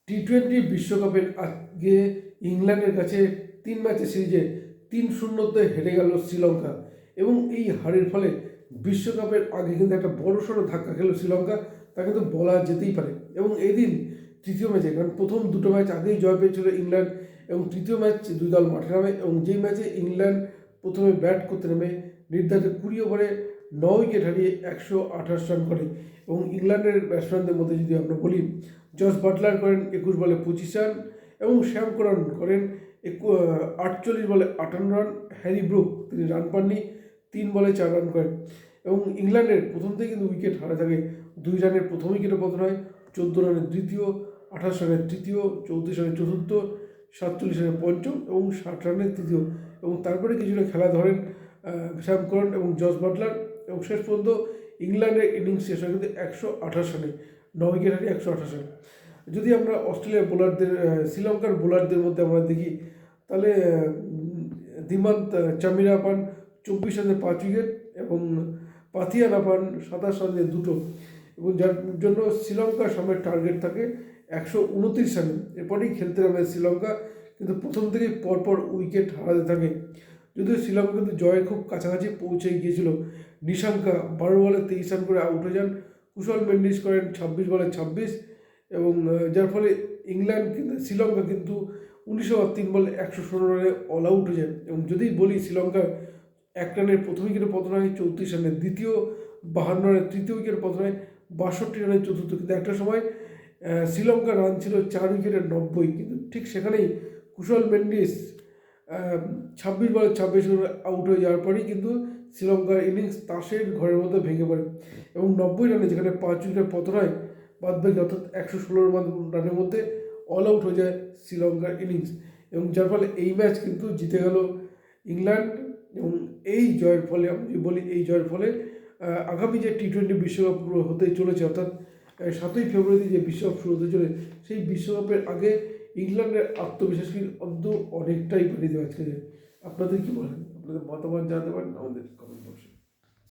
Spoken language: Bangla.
টি-20 বিশ্বকাপের আগে ইংল্যান্ডের কাছে 3 ম্যাচের সিরিজে 3-0 হেরে গেল শ্রীলঙ্কা এবং এই হারের ফলে বিশ্বকাপের আগে কিন্তু একটা বড়সড় ধাক্কা খেল শ্রীলঙ্কা, তা কিন্তু বলা যেতেই পারে। এবং এদিন তৃতীয় ম্যাচে, কারণ প্রথম দুটো ম্যাচ আগেই জয় পেয়েছিল ইংল্যান্ড এবং তৃতীয় ম্যাচ দুই দল মাঠে নামে এবং যেই ম্যাচে ইংল্যান্ড প্রথমে ব্যাট করতে নেমে নির্ধারিত 20 ওভারে 9 উইকেট হারিয়ে 128 রান করে। এবং ইংল্যান্ডের ব্যাটসম্যানদের মধ্যে যদি আমরা বলি, জস বাটলার করেন 21 বলে 25 রান এবং শ্যাম করন করেন 48 বলে 58 রান। হ্যারি ব্রুক তিনি রান পাননি, 3 বলে 4 রান করেন। এবং ইংল্যান্ডের প্রথম থেকে কিন্তু উইকেট হারা থাকে, 2 রানের প্রথম উইকেটে পতন হয়, 14 রানের দ্বিতীয়, 28 রানের তৃতীয়, 34 রানের চতুর্থ, 47 রানের পঞ্চম এবং 60 রানের তৃতীয়। এবং তারপরে কিছুটা খেলা ধরেন শ্যাম করন এবং জস বাটলার এবং শেষ পর্যন্ত ইংল্যান্ডের ইনিংস শেষ হয় কিন্তু 128 রানে, 9 উইকেট হারিয়ে 128 রান। যদি আমরা অস্ট্রেলিয়ার বোলারদের শ্রীলঙ্কার বোলারদের মধ্যে আমরা দেখি, তাহলে দিমান্ত চামিরা পান 24 রানে 5 উইকেট এবং পাথিয়ানা পান 27 রানে 2, এবং যার জন্য শ্রীলঙ্কার সামনে টার্গেট থাকে 129 রানে। এরপরেই খেলতে নামে শ্রীলঙ্কা, কিন্তু প্রথম থেকেই পরপর উইকেট হারাতে থাকে। যদিও শ্রীলঙ্কা কিন্তু জয়ের খুব কাছাকাছি পৌঁছে গিয়েছিল। নিশাঙ্কা 12 বলে 23 রান করে আউট হয়ে যান, কুশল মেন্ডিস করেন 26 বলে 26, এবং যার ফলে ইংল্যান্ড কিন্তু শ্রীলঙ্কা কিন্তু 19 ওভার 3 বলে 116 রানে অল আউট হয়ে যায়। এবং যদি বলি শ্রীলঙ্কার 1 রানের প্রথম উইকেটে পতন হয়, 34 রানের দ্বিতীয়, 52 রানের তৃতীয় উইকেটে পতন হয়, 62 রানের চতুর্থ। কিন্তু একটা সময় শ্রীলঙ্কার রান ছিল 4 উইকেটে 90, কিন্তু ঠিক সেখানেই কুশল মেন্ডিস 26 বলে 26 রানে আউট হয়ে যাওয়ার পরেই কিন্তু শ্রীলঙ্কার ইনিংস তাসের ঘরের মতো ভেঙে পড়ে এবং 90 রানে যেখানে 5 উইকেটের পতন হয়, বাদবাকি অর্থাৎ 116 রানের মধ্যে অল আউট হয়ে যায় শ্রীলঙ্কার ইনিংস। এবং যার ফলে এই ম্যাচ কিন্তু জিতে গেল ইংল্যান্ড। এবং এই জয়ের ফলে আমি যদি বলি, এই জয়ের ফলে আগামী যে টি-20 বিশ্বকাপ হতে চলেছে, অর্থাৎ 7ই ফেব্রুয়ারি যে বিশ্বকাপ শুরু হতে চলে, সেই বিশ্বকাপের আগে ইংল্যান্ডের আত্মবিশ্বাস কিন্তু অন্তত অনেকটাই বাড়িয়ে দেওয়া আজকে। আপনাদের কী বলেন? আপনাদের মতামত জানাতে পারেন আমাদের কমেন্ট বক্সে।